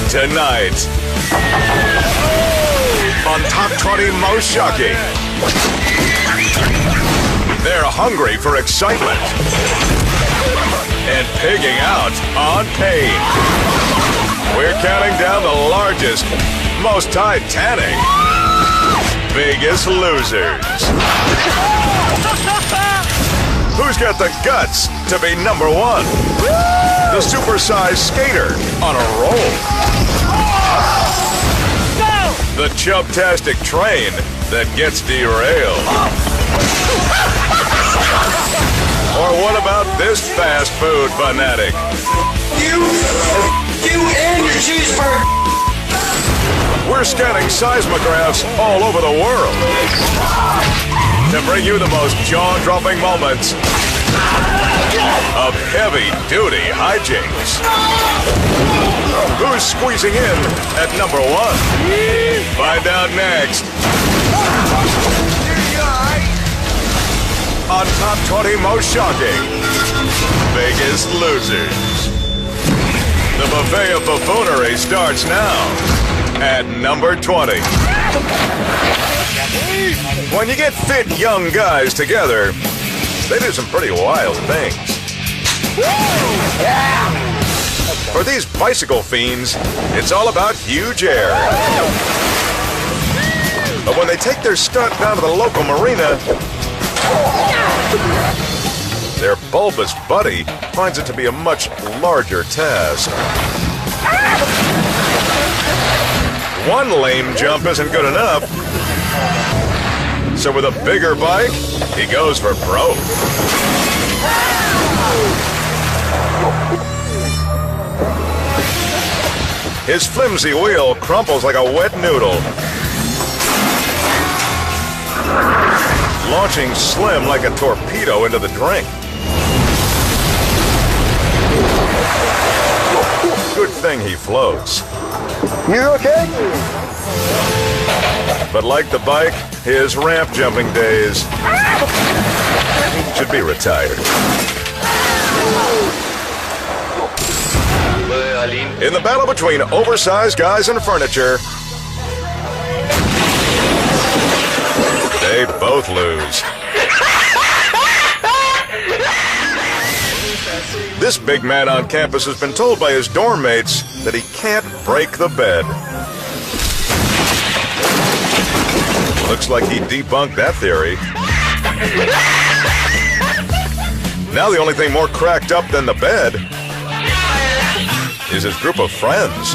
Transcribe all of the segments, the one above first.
Tonight, on Top 20 Most Shocking, they're hungry for excitement and pigging out on pain. We're counting down the largest, most titanic, biggest losers. Who's got the guts to be number one? The supersized skater on a roll. The chubtastic train that gets derailed. Or what about this fast food fanatic? You and your cheeseburger. We're scanning seismographs all over the world to bring you the most jaw-dropping moments of heavy-duty hijinks. Who's squeezing in at number one? Find out next. On Top 20 Most Shocking, Biggest Losers. The buffet of buffoonery starts now at number 20. When you get fit young guys together, they do some pretty wild things. For these bicycle fiends, it's all about huge air. But when they take their stunt down to the local marina, their bulbous buddy finds it to be a much larger task. One lame jump isn't good enough, so with a bigger bike, he goes for broke. His flimsy wheel crumples like a wet noodle, launching Slim like a torpedo into the drink. Good thing he floats. You okay? But like the bike, his ramp jumping days should be retired. In the battle between oversized guys and furniture, they both lose. This big man on campus has been told by his dorm mates that he can't break the bed. Looks like he debunked that theory. Now the only thing more cracked up than the bed is his group of friends.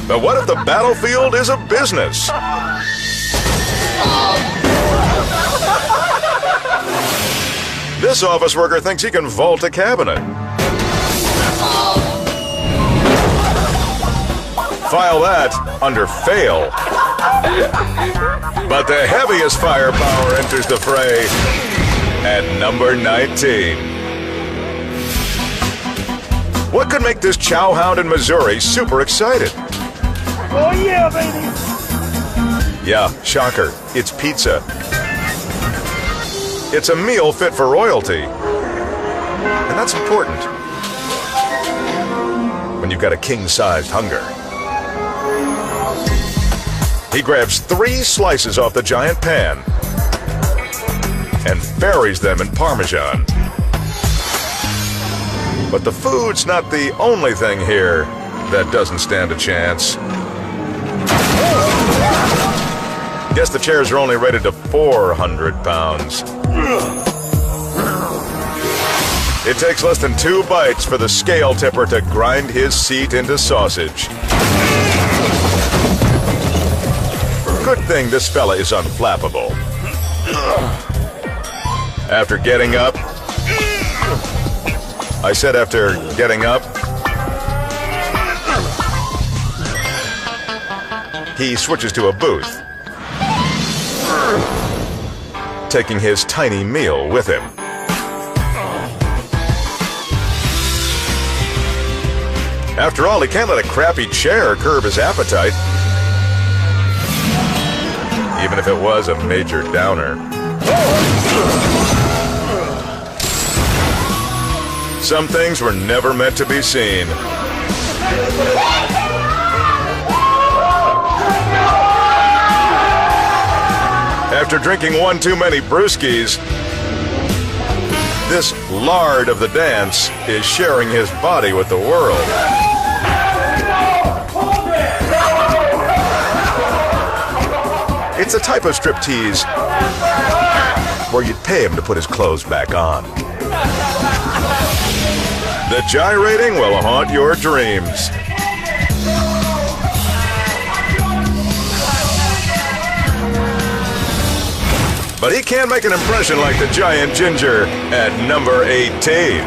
But what if the battlefield is a business? This office worker thinks he can vault a cabinet. File that under fail. But the heaviest firepower enters the fray at number 19. What could make this chow hound in Missouri super excited? Oh yeah, baby! Yeah, shocker, it's pizza. It's a meal fit for royalty. And that's important when you've got a king-sized hunger. He grabs 3 slices off the giant pan and buries them in Parmesan. But the food's not the only thing here that doesn't stand a chance. Guess the chairs are only rated to 400 pounds. It takes less than 2 bites for the scale tipper to grind his seat into sausage. Good thing this fella is unflappable. After getting up, I said after getting up, he switches to a booth, taking his tiny meal with him. After all, he can't let a crappy chair curb his appetite, even if it was a major downer. Some things were never meant to be seen. After drinking one too many brewskis, this lard of the dance is sharing his body with the world. It's a type of striptease where you'd pay him to put his clothes back on. The gyrating will haunt your dreams. But he can't make an impression like the giant ginger at number 18.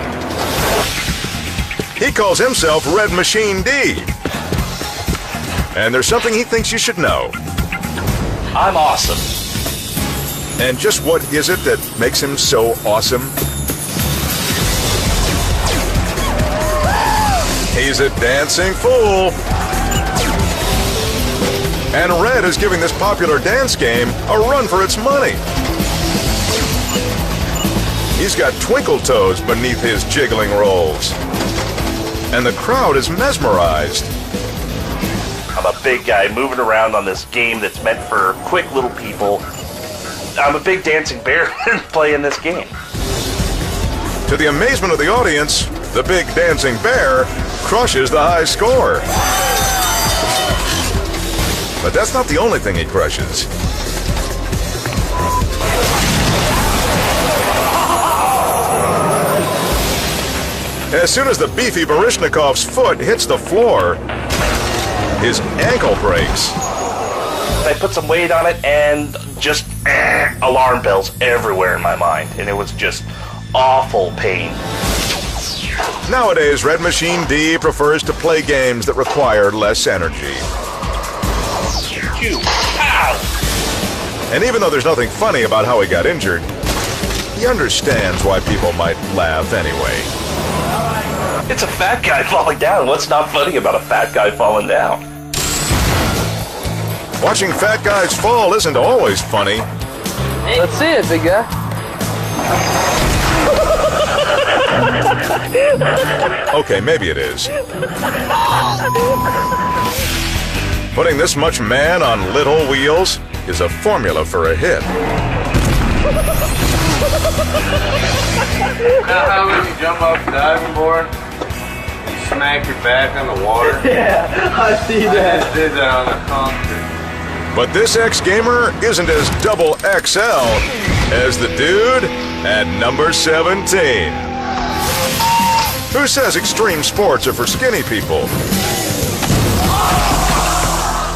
He calls himself Red Machine D. And there's something he thinks you should know. I'm awesome. And just what is it that makes him so awesome? He's a dancing fool. And Red is giving this popular dance game a run for its money. He's got twinkle toes beneath his jiggling rolls. And the crowd is mesmerized. I'm a big guy moving around on this game that's meant for quick little people. I'm a big dancing bear playing this game. To the amazement of the audience, the big dancing bear crushes the high score. But that's not the only thing he crushes. As soon as the beefy Baryshnikov's foot hits the floor, his ankle breaks. I put some weight on it and just alarm bells everywhere in my mind. And it was just awful pain. Nowadays, Red Machine D prefers to play games that require less energy. Ow! And even though there's nothing funny about how he got injured, he understands why people might laugh anyway. It's a fat guy falling down. What's not funny about a fat guy falling down? Watching fat guys fall isn't always funny. Let's see it, big guy. Okay, maybe it is. Putting this much man on little wheels is a formula for a hit. How when you jump off the diving board, you smack your back on the water? Yeah, I see that. I just did that on the concrete. But this ex-gamer isn't as double XL as the dude at number 17. Who says extreme sports are for skinny people?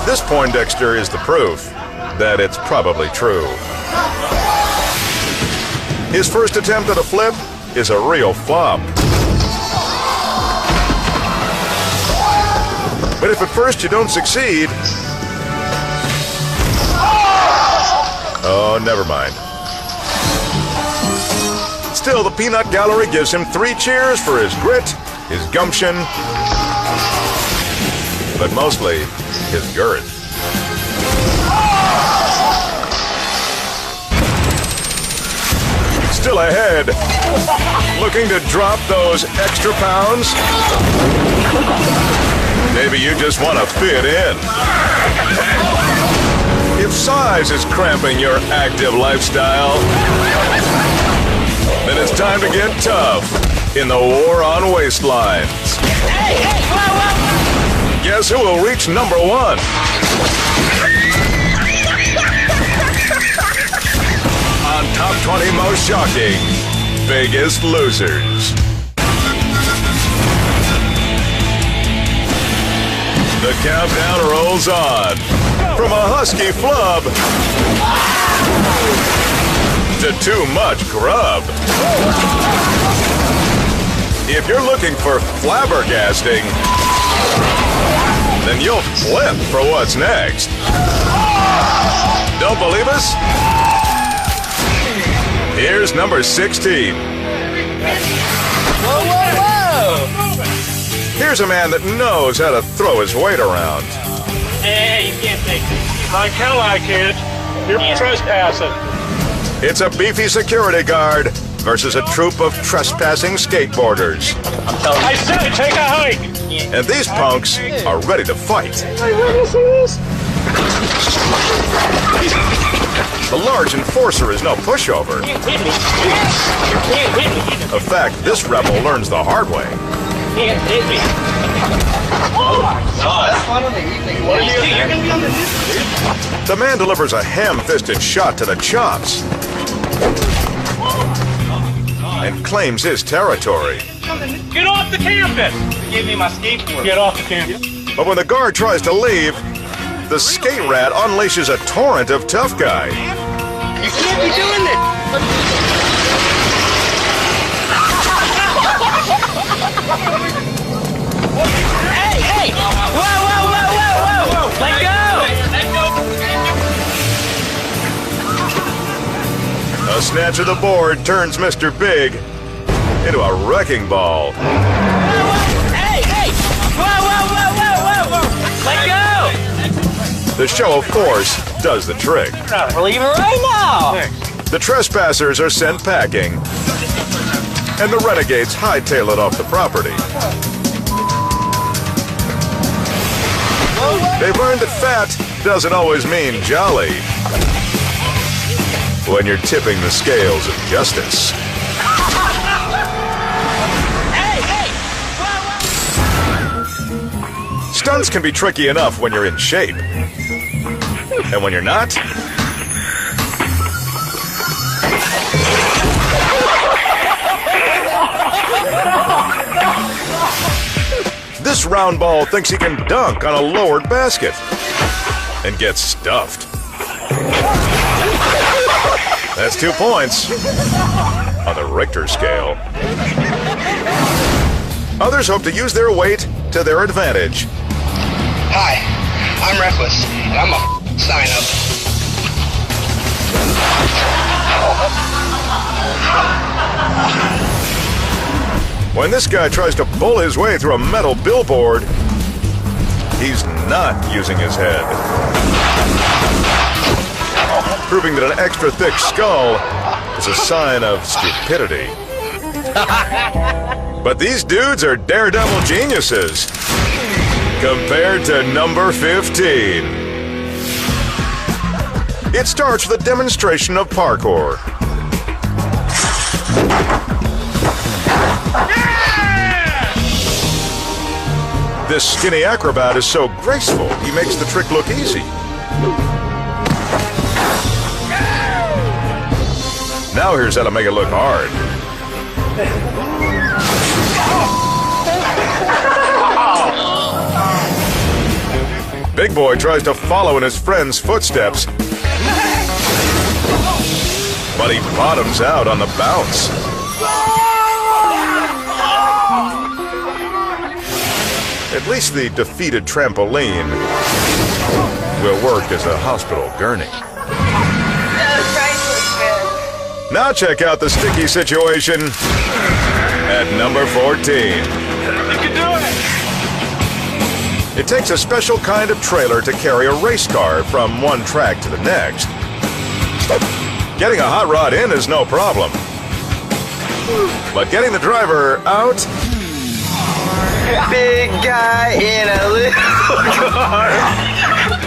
This Poindexter is the proof that it's probably true. His first attempt at a flip is a real flop. But if at first you don't succeed... Oh, never mind. Still, the Peanut Gallery gives him 3 cheers for his grit, his gumption, but mostly his girth. Still ahead, looking to drop those extra pounds? Maybe you just want to fit in. If size is cramping your active lifestyle, then it's time to get tough in the war on waistlines. Guess who will reach number 1? On Top 20 Most Shocking, Biggest Losers. The countdown rolls on. From a husky flub to too much grub. If you're looking for flabbergasting, then you'll flip for what's next. Don't believe us? Here's number 16. Whoa, whoa, whoa! Here's a man that knows how to throw his weight around. Hey, you can't take it. Like hell I can't. You're trespassing. It's a beefy security guard versus a troop of trespassing skateboarders. I said take a hike! And these punks are ready to fight. The large enforcer is no pushover. You can't hit me. You can't hit me. A fact this rebel learns the hard way. You can't hit me. Oh my God. That's fun on the evening. What are you gonna be on the news? The man delivers a ham-fisted shot to the chops and claims his territory. Get off the campus! Give me my skateboard. Get off the campus. But when the guard tries to leave, the skate rat unleashes a torrent of tough guy. You can't be doing this! Hey, hey! Whoa, whoa, whoa, whoa, whoa! Let go! A snatch of the board turns Mr. Big into a wrecking ball. Hey, hey! Whoa, whoa, whoa, whoa, whoa, whoa! Let go! The show of force does the trick. We're leaving right now! The trespassers are sent packing, and the renegades hightail it off the property. They've learned that fat doesn't always mean jolly when you're tipping the scales of justice. Hey, hey! Stunts can be tricky enough when you're in shape. And when you're not, this round ball thinks he can dunk on a lowered basket and gets stuffed. That's 2 points on the Richter scale. Others hope to use their weight to their advantage. Hi, I'm Reckless, and I'm a sign up. When this guy tries to bull his way through a metal billboard, he's not using his head, proving that an extra thick skull is a sign of stupidity. But these dudes are daredevil geniuses compared to number 15. It starts with a demonstration of parkour. This skinny acrobat is so graceful, he makes the trick look easy. Now here's how to make it look hard. Big Boy tries to follow in his friend's footsteps, but he bottoms out on the bounce. At least the defeated trampoline will work as a hospital gurney. Now check out the sticky situation at number 14. You can do it! It takes a special kind of trailer to carry a race car from one track to the next. Getting a hot rod in is no problem, but getting the driver out... Big guy in a little car.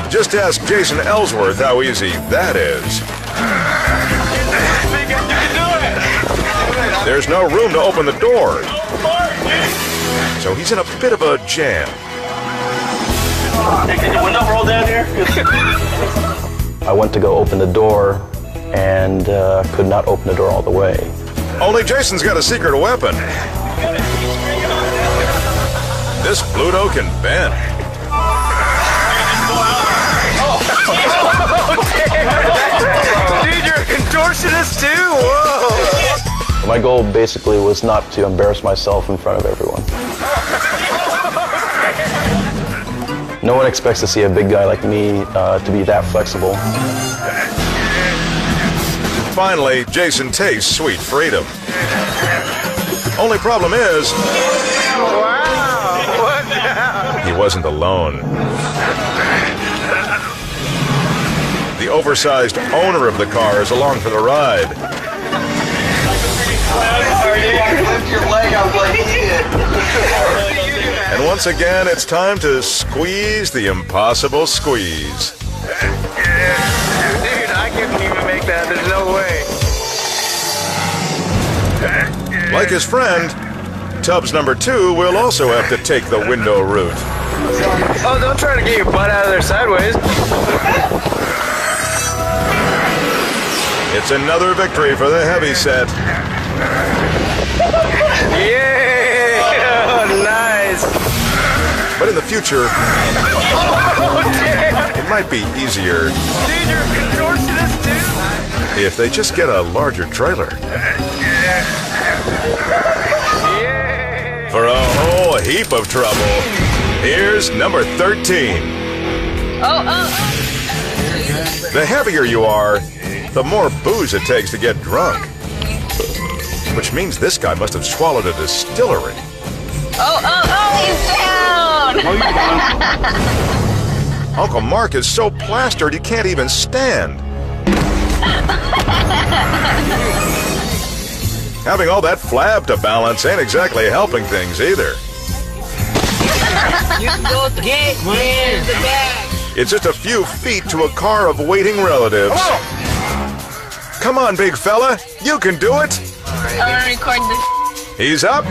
Just ask Jason Ellsworth how easy that is. Big guy, you can do it! There's no room to open the door, so he's in a bit of a jam. Hey, can the window roll down here? I went to go open the door and could not open the door all the way. Only Jason's got a secret weapon. This Pluto can bend. Dude, you're a contortionist too? Whoa! My goal basically was not to embarrass myself in front of everyone. No one expects to see a big guy like me to be that flexible. Finally, Jason tastes sweet freedom. Only problem is... he wasn't alone. The oversized owner of the car is along for the ride. Lift your leg up like he did. And once again, it's time to squeeze the impossible squeeze. Dude, I couldn't even make that. There's no way. Like his friend, Tubbs number 2 will also have to take the window route. Oh, don't try to get your butt out of there sideways. It's another victory for the heavy set. Yeah! Oh, nice. But in the future, it might be easier Dude, you're contortionist too? if they just get a larger trailer. Yeah! For a whole heap of trouble, here's number 13. The heavier you are, the more booze it takes to get drunk. Which means this guy must have swallowed a distillery. He's down! Uncle Mark is so plastered he can't even stand. Having all that flab to balance ain't exactly helping things either. You can go get the bag. It's just a few feet to a car of waiting relatives. Come on, big fella. You can do it. I'm gonna record this. He's up,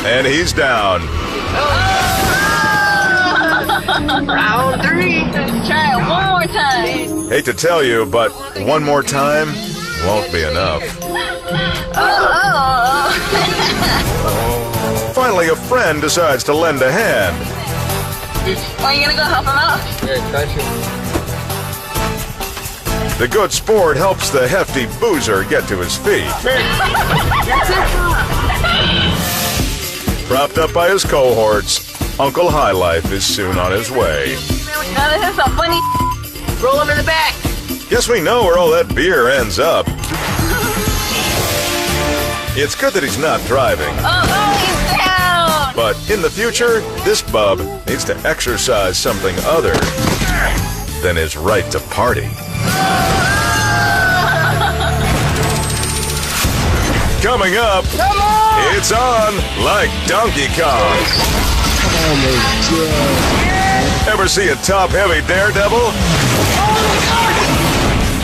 and he's down. Round 3. Let's try it one more time. Hate to tell you, but one more time won't be enough. Finally, a friend decides to lend a hand. Are you gonna go help him out? The good sport helps the hefty boozer get to his feet. Propped up by his cohorts, Uncle High Life is soon on his way. Now this is some funny. Roll him in the back. Guess we know where all that beer ends up. It's good that he's not driving. He's down. But in the future, this bub needs to exercise something other than his right to party. Coming up, it's on like Donkey Kong. Oh my God. Ever see a top-heavy daredevil?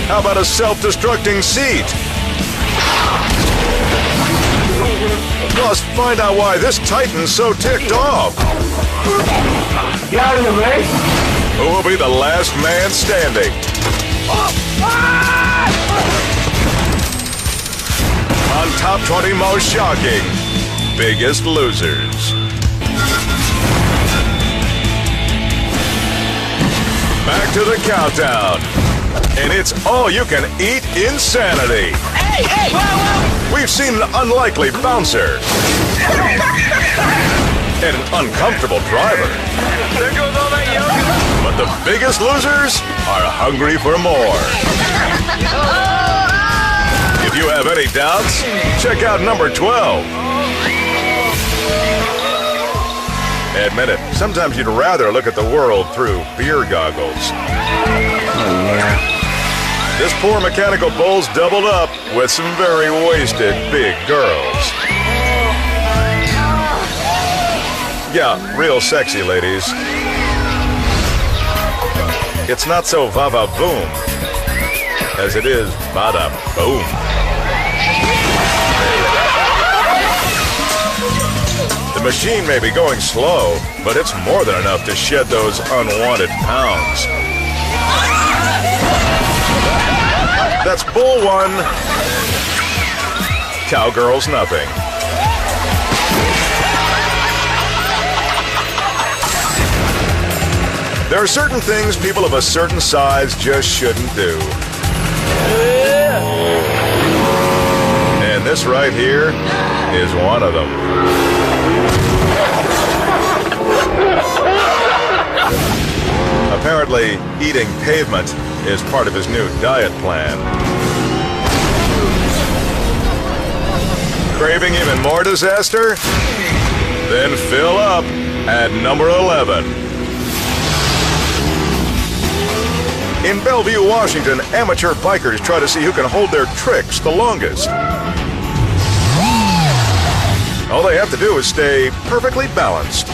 How about a self-destructing seat? Plus, find out why this Titan's so ticked off. Get out of the way. Who will be the last man standing? On Top 20 Most Shocking, Biggest Losers. Back to the countdown. And it's all-you-can-eat insanity. Hey, whoa. We've seen an unlikely bouncer. And an uncomfortable driver. There goes all that yoga. But the biggest losers are hungry for more. If you have any doubts, check out number 12. Admit it, sometimes you'd rather look at the world through beer goggles. This poor mechanical bull's doubled up with some very wasted big girls. Yeah, real sexy ladies. It's not so va-va-boom as it is bada-boom. The machine may be going slow, but it's more than enough to shed those unwanted pounds. That's bull 1. Cowgirls nothing. There are certain things people of a certain size just shouldn't do. And this right here is one of them. Apparently, eating pavement is part of his new diet plan. Craving even more disaster? Then fill up at number 11. In Bellevue, Washington, amateur bikers try to see who can hold their tricks the longest. All they have to do is stay perfectly balanced.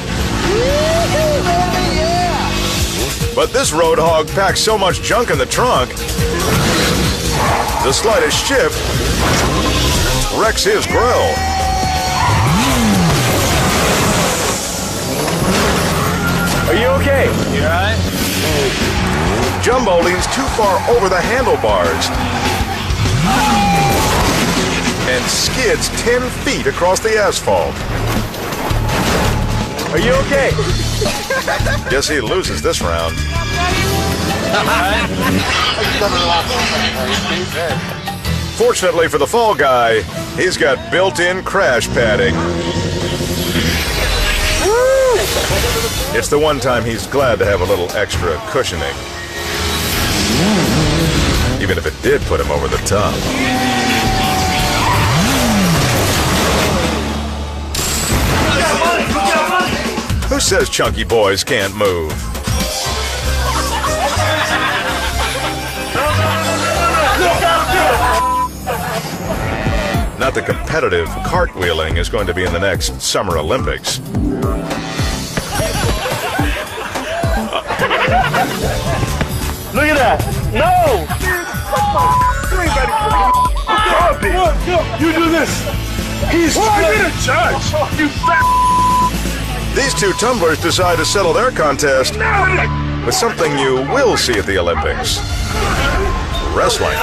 But this road hog packs so much junk in the trunk, the slightest shift wrecks his grill. Are you okay? You alright? Jumbo leans too far over the handlebars and skids 10 feet across the asphalt. Are you okay? Guess he loses this round. Fortunately for the fall guy, he's got built-in crash padding. It's the one time he's glad to have a little extra cushioning, even if it did put him over the top. Who says chunky boys can't move? Not that competitive cartwheeling is going to be in the next Summer Olympics. Look at that! No! You do this! He's in a judge! You fat! These two tumblers decide to settle their contest with something you will see at the Olympics. Wrestling.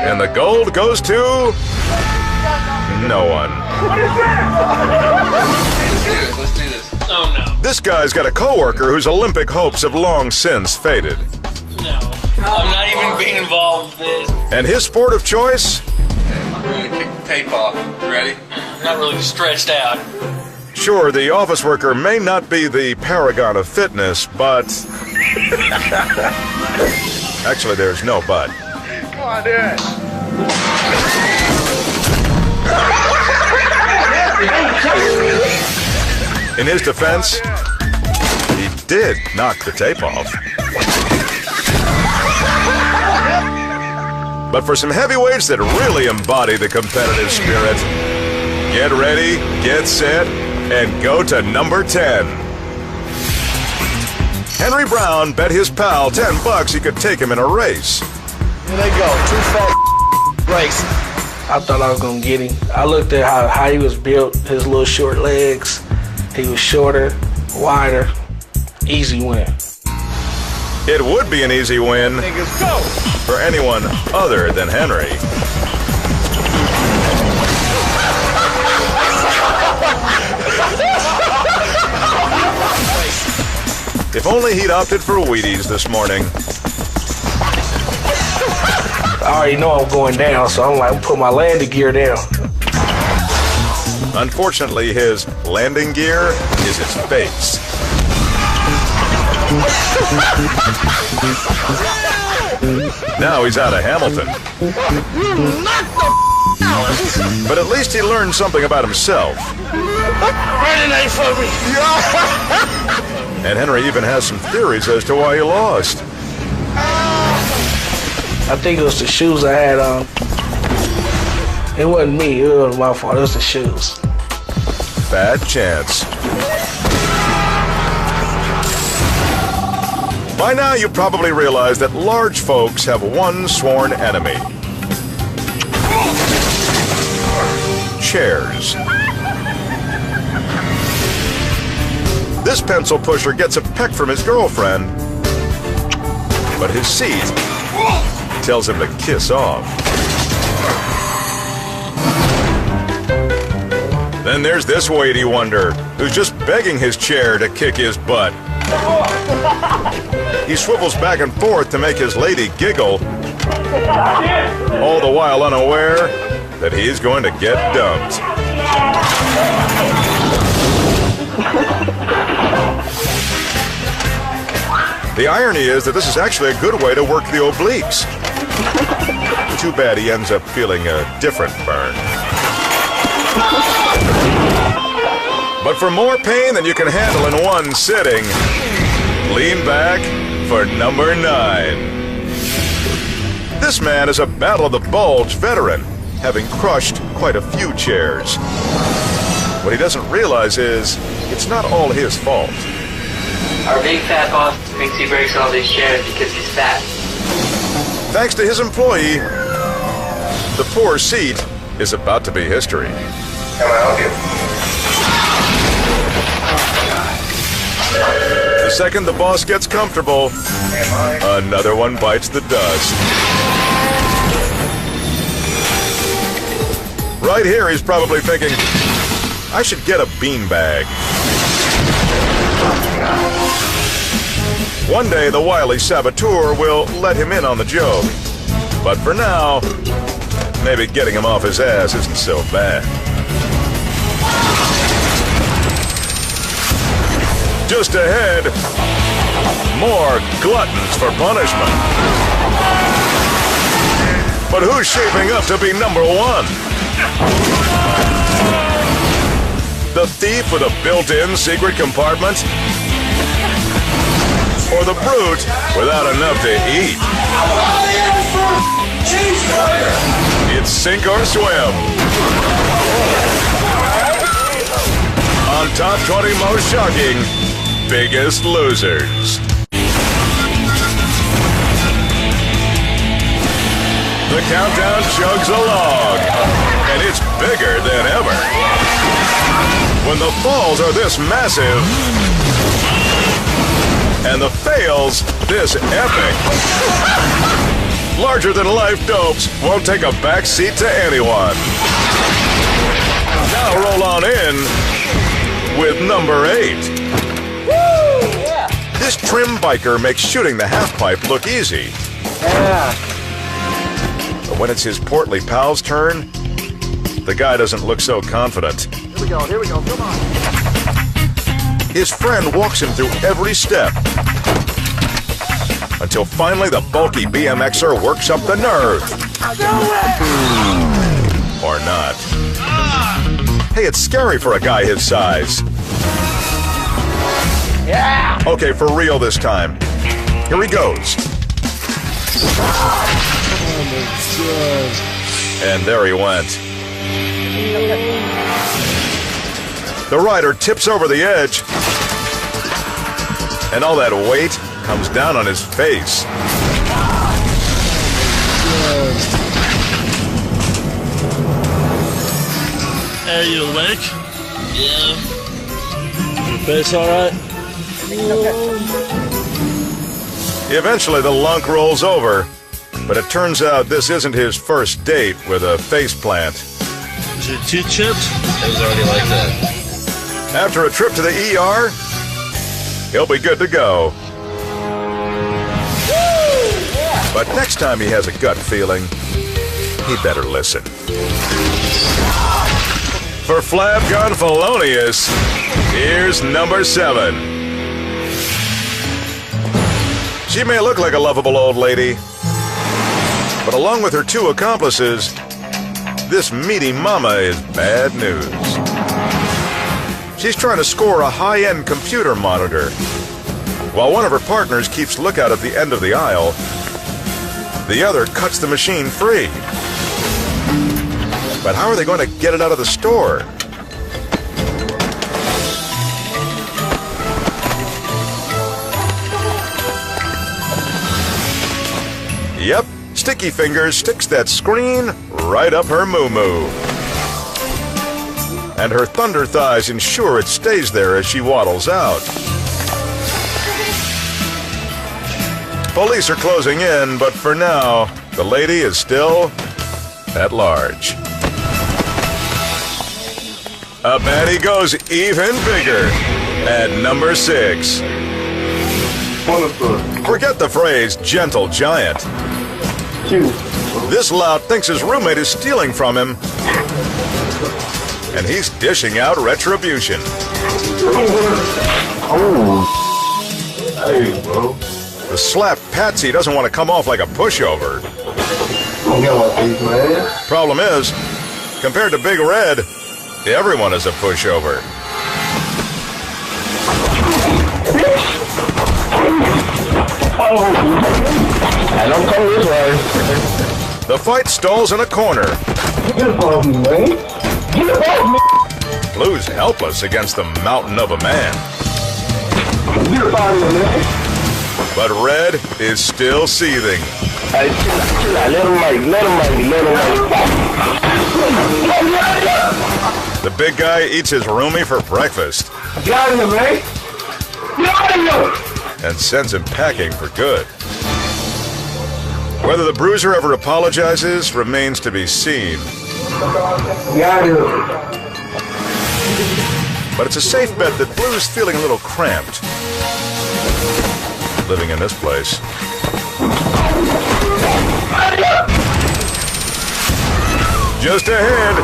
And the gold goes to no one. Let's do this. Oh no. This guy's got a coworker whose Olympic hopes have long since faded. No. I'm not even being involved with this. And his sport of choice? I'm gonna kick the tape off. You ready? I'm not really stretched out. Sure, the office worker may not be the paragon of fitness, but... Actually, there's no but. Come on, do it. In his defense, he did knock the tape off. But for some heavyweights that really embody the competitive spirit, get ready, get set, and go to number 10. Henry Brown bet his pal $10 he could take him in a race. Here they go, two fat race. I thought I was gonna get him. I looked at how he was built, his little short legs. He was shorter, wider, easy win. It would be an easy win for anyone other than Henry. If only he'd opted for Wheaties this morning. I already know I'm going down, so I'm like, put my landing gear down. Unfortunately, his landing gear is his face. Now he's out of Hamilton. But at least he learned something about himself. Running ain't for me. And Henry even has some theories as to why he lost. I think it was the shoes I had on. It wasn't me, it wasn't my fault, it was the shoes. Bad chance. By now you probably realize that large folks have one sworn enemy. Chairs. This pencil pusher gets a peck from his girlfriend, but his seat tells him to kiss off. Then there's this weighty wonder who's just begging his chair to kick his butt. He swivels back and forth to make his lady giggle, all the while unaware that he's going to get dumped. The irony is that this is actually a good way to work the obliques. Too bad he ends up feeling a different burn. But for more pain than you can handle in one sitting, lean back for number 9. This man is a Battle of the Bulge veteran, having crushed quite a few chairs. What he doesn't realize is, it's not all his fault. Our big fat boss thinks he breaks all these chairs because he's fat. Thanks to his employee, the poor seat is about to be history. Can I help you? The second the boss gets comfortable, another one bites the dust. Right here, he's probably thinking, I should get a beanbag. One day, the wily saboteur will let him in on the joke. But for now, maybe getting him off his ass isn't so bad. Just ahead, more gluttons for punishment. But who's shaping up to be number 1? The thief with a built-in secret compartment? Or the brute without enough to eat? It's sink or swim. On Top 20 Most Shocking Biggest Losers. The countdown chugs along, and it's bigger than ever. When the falls are this massive, and the fails this epic, larger-than-life dopes won't take a back seat to anyone. Now roll on in with number 8. Woo! Yeah. This trim biker makes shooting the half-pipe look easy. Yeah. But when it's his portly pal's turn, the guy doesn't look so confident. Here we go, come on. His friend walks him through every step, until finally the bulky BMXer works up the nerve. Or not. Hey, it's scary for a guy his size. Yeah! Okay, for real this time. Here he goes. And there he went. The rider tips over the edge, and all that weight comes down on his face. Are you awake? Yeah. Your face alright? Eventually, the lunk rolls over, but it turns out this isn't his first date with a faceplant. Is your teeth chipped? It was already like that. After a trip to the ER, he'll be good to go. But next time he has a gut feeling, he'd better listen. For Flab Gonfalonius, here's number 7. She may look like a lovable old lady, but along with her 2 accomplices, this meaty mama is bad news. She's trying to score a high-end computer monitor, while one of her partners keeps lookout at the end of the aisle. The other cuts the machine free. But how are they going to get it out of the store? Yep, Sticky Fingers sticks that screen right up her moo-moo. And her thunder thighs ensure it stays there as she waddles out. Police are closing in, but for now, the lady is still at large. A baddie goes even bigger at number 6. Forget the phrase gentle giant. This lout thinks his roommate is stealing from him, and he's dishing out retribution. Hey, bro. The slap patsy doesn't want to come off like a pushover. Problem is, compared to Big Red, everyone is a pushover. I don't come this way. The fight stalls in a corner. Get above me, man. Get above me. Blue's helpless against the mountain of a man. Get above me, man. But Red is still seething. Hey, chill out. Let him make. The big guy eats his roomie for breakfast. Get out of here, man. Get out of here. And sends him packing for good. Whether the bruiser ever apologizes remains to be seen. Get out of here. But it's a safe bet that Blue's feeling a little cramped. Living in this place. Just ahead.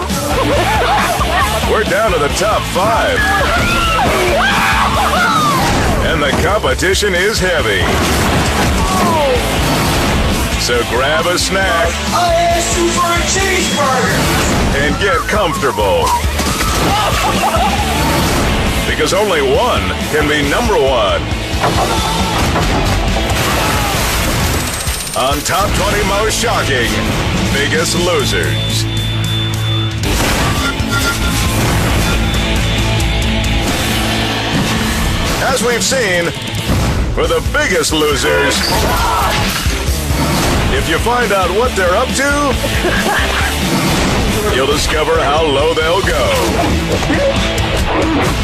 We're down to the top 5. And the competition is heavy. So grab a snack. I asked you for a cheeseburger. And get comfortable. Because only one can be number 1. On Top 20 Most Shocking, Biggest Losers. As we've seen, for the biggest losers, if you find out what they're up to, you'll discover how low they'll go.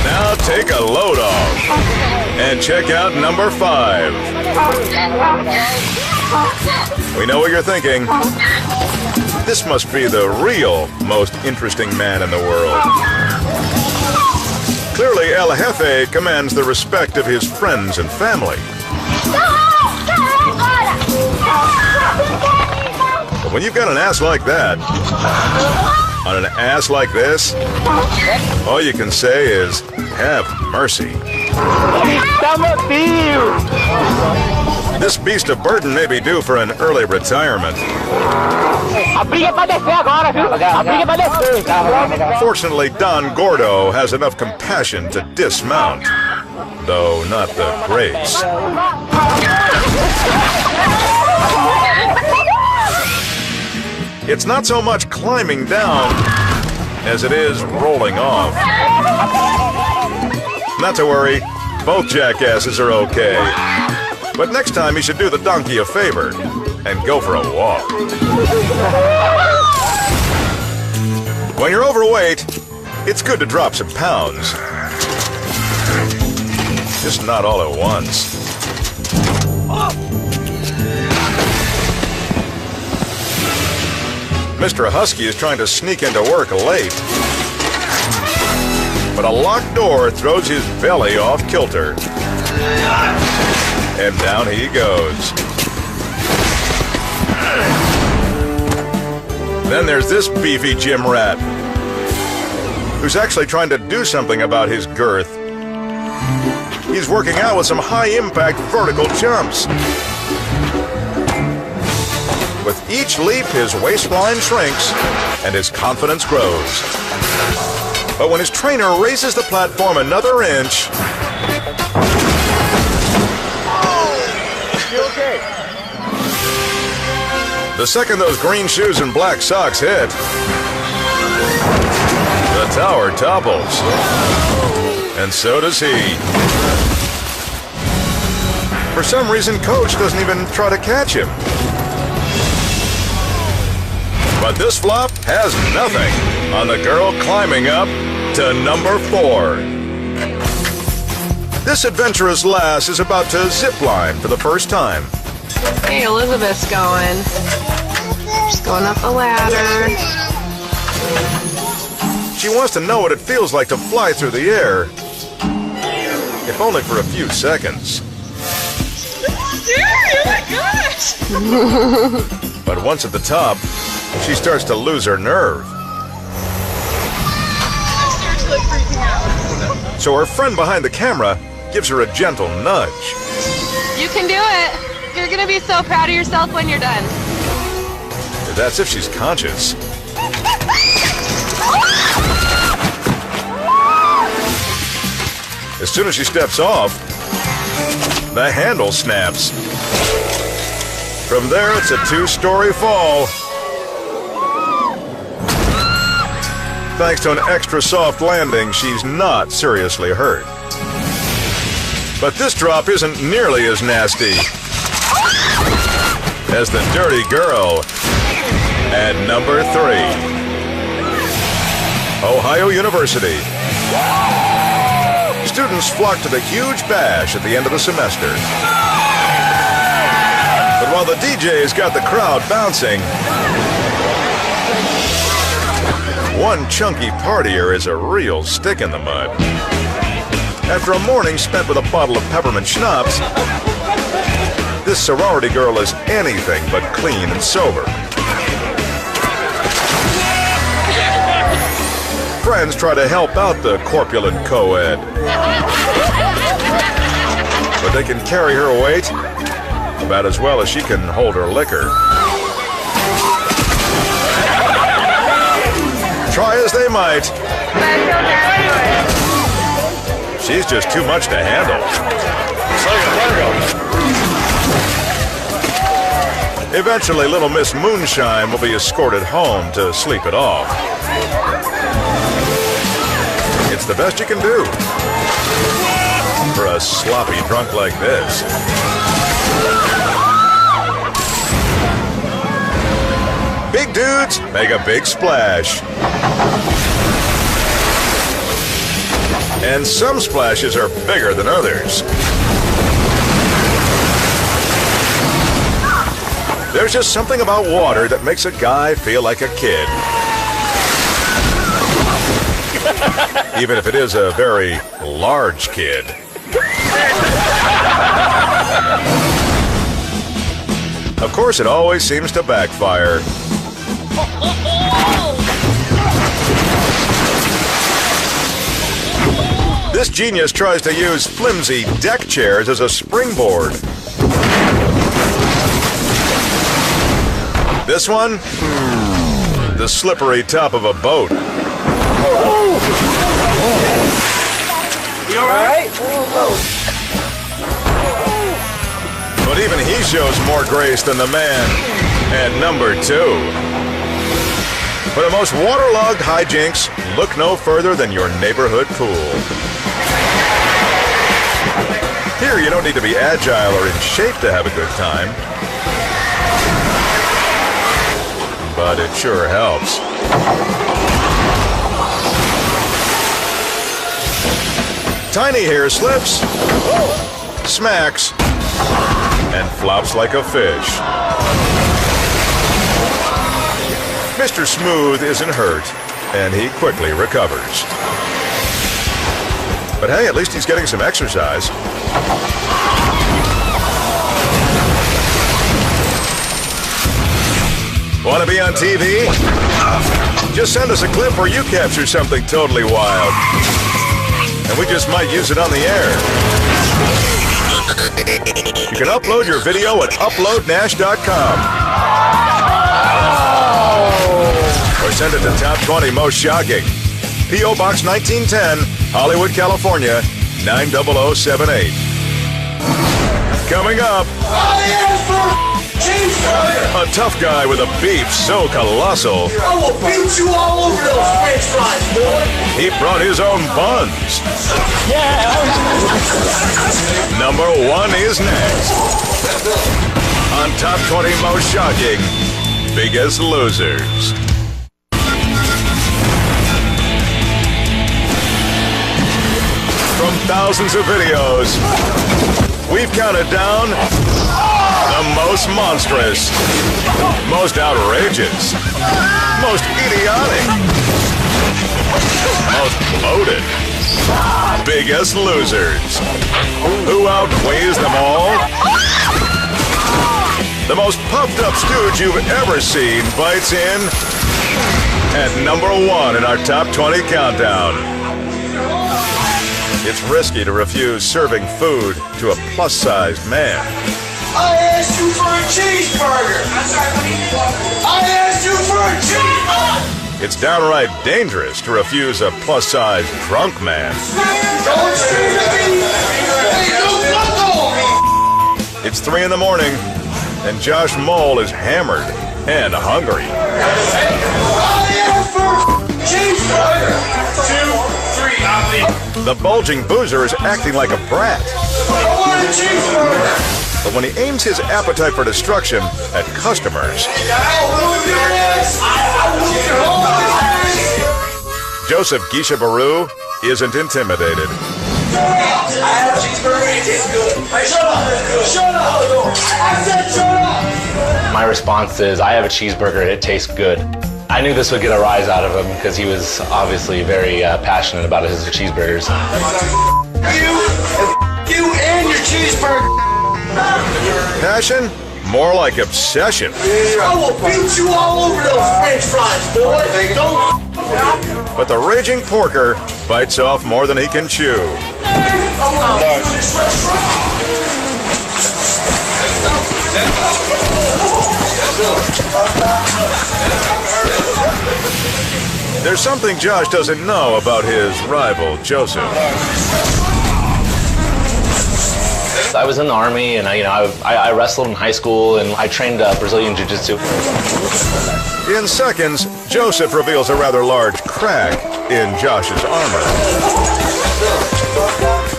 Now take a load off and check out number 5. We know what you're thinking. This must be the real most interesting man in the world. Clearly, El Jefe commands the respect of his friends and family. But when you've got an ass like that, on an ass like this, all you can say is, have mercy. This beast of burden may be due for an early retirement. Fortunately, Don Gordo has enough compassion to dismount, though not the grace. It's not so much climbing down as it is rolling off. Not to worry, both jackasses are okay. But next time you should do the donkey a favor and go for a walk. When you're overweight, it's good to drop some pounds. Just not all at once. Mr. Husky is trying to sneak into work late. But a locked door throws his belly off kilter. And down he goes. Then there's this beefy gym rat, who's actually trying to do something about his girth. He's working out with some high-impact vertical jumps. With each leap, his waistline shrinks and his confidence grows. But when his trainer raises the platform another inch... You okay? The second those green shoes and black socks hit, the tower topples. And so does he. For some reason, Coach doesn't even try to catch him. But this flop has nothing on the girl climbing up to number 4. This adventurous lass is about to zipline for the first time. Hey, Elizabeth's going. She's going up the ladder. She wants to know what it feels like to fly through the air, if only for a few seconds. Oh my gosh! But once at the top, she starts to lose her nerve. I start to like freaking out. So her friend behind the camera gives her a gentle nudge. You can do it. You're gonna be so proud of yourself when you're done. That's if she's conscious. As soon as she steps off, the handle snaps. From there, it's a 2-story fall. Thanks to an extra soft landing, she's not seriously hurt. But this drop isn't nearly as nasty as the dirty girl at number 3. Ohio University. Students flock to the huge bash at the end of the semester. But while the DJ's got the crowd bouncing, one chunky partier is a real stick in the mud. After a morning spent with a bottle of peppermint schnapps, this sorority girl is anything but clean and sober. Friends try to help out the corpulent co-ed, but they can carry her weight about as well as she can hold her liquor. Try as they might, she's just too much to handle. Eventually, little Miss Moonshine will be escorted home to sleep it off. It's the best you can do for a sloppy drunk like this. Big dudes make a big splash. And some splashes are bigger than others. There's just something about water that makes a guy feel like a kid. Even if it is a very large kid. Of course, it always seems to backfire. This genius tries to use flimsy deck chairs as a springboard. This one? The slippery top of a boat. You alright? But even he shows more grace than the man at number 2. For the most waterlogged hijinks, look no further than your neighborhood pool. Here, you don't need to be agile or in shape to have a good time. But it sure helps. Tiny hair slips, smacks, and flops like a fish. Mr. Smooth isn't hurt, and he quickly recovers. But hey, at least he's getting some exercise. Want to be on TV? Just send us a clip where you capture something totally wild. And we just might use it on the air. You can upload your video at uploadnash.com. Or send it to Top 20 Most Shocking. P.O. Box 1910, Hollywood, California, 90078. Coming up, a tough guy with a beef so colossal, I will beat you all over those french fries, boy! he brought his own buns. Yeah! Number 1 is next. On Top 20 Most Shocking, Biggest Losers. From thousands of videos, we've counted down the most monstrous, most outrageous, most idiotic, most bloated, Biggest Losers. Who outweighs them all? The most puffed up stooge you've ever seen bites in at number 1 in our Top 20 countdown. It's risky to refuse serving food to a plus-sized man. I asked you for a cheeseburger! I asked you for a cheeseburger! It's downright dangerous to refuse a plus-sized drunk man. Don't shoot me! Hey, don't look on me! It's 3 in the morning, and Josh Mole is hammered and hungry. The bulging boozer is acting like a brat. But when he aims his appetite for destruction at customers, Joseph Geisha Baru isn't intimidated. I had a cheeseburger, it tastes good. Hey, shut up! Shut up! I said shut up! My response is, I have a cheeseburger, it tastes good. I knew this would get a rise out of him because he was obviously very passionate about his cheeseburgers. You and your cheeseburger! Passion? More like obsession. I will beat you all over those french fries, boy! Don't But the raging porker bites off more than he can chew. There's something Josh doesn't know about his rival, Joseph. I was in the Army, and I wrestled in high school, and I trained Brazilian Jiu-Jitsu. In seconds, Joseph reveals a rather large crack in Josh's armor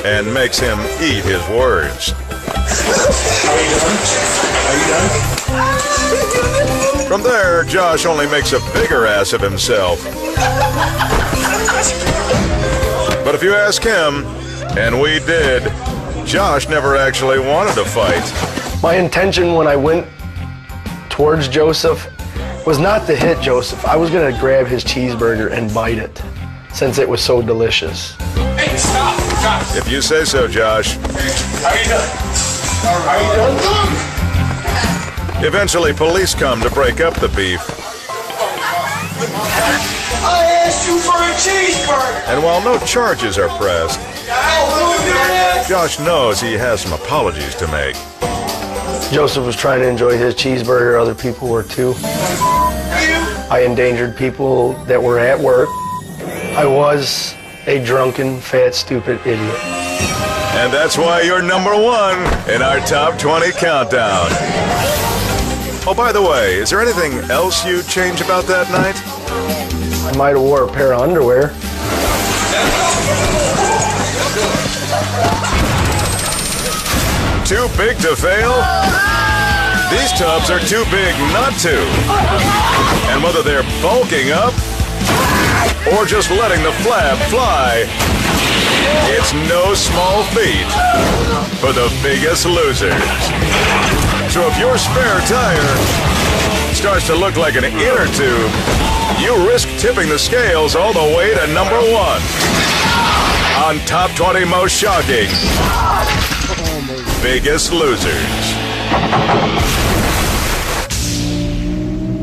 and makes him eat his words. Are you done? From there, Josh only makes a bigger ass of himself. But if you ask him, and we did, Josh never actually wanted to fight. My intention when I went towards Joseph was not to hit Joseph. I was going to grab his cheeseburger and bite it, since it was so delicious. Hey, stop! Stop! If you say so, Josh. Are you done? Are you done? Eventually, police come to break up the beef. I asked you for a cheeseburger! And while no charges are pressed, Josh knows he has some apologies to make. Joseph was trying to enjoy his cheeseburger. Other people were too. I endangered people that were at work. I was a drunken, fat, stupid idiot. And that's why you're number one in our top 20 countdown. Oh, by the way, is there anything else you'd change about that night? I might have wore a pair of underwear. Too big to fail? These tubs are too big not to. And whether they're bulking up or just letting the flab fly, it's no small feat for the biggest losers. So if your spare tire starts to look like an inner tube, you risk tipping the scales all the way to number one on Top 20 Most Shocking Biggest Losers.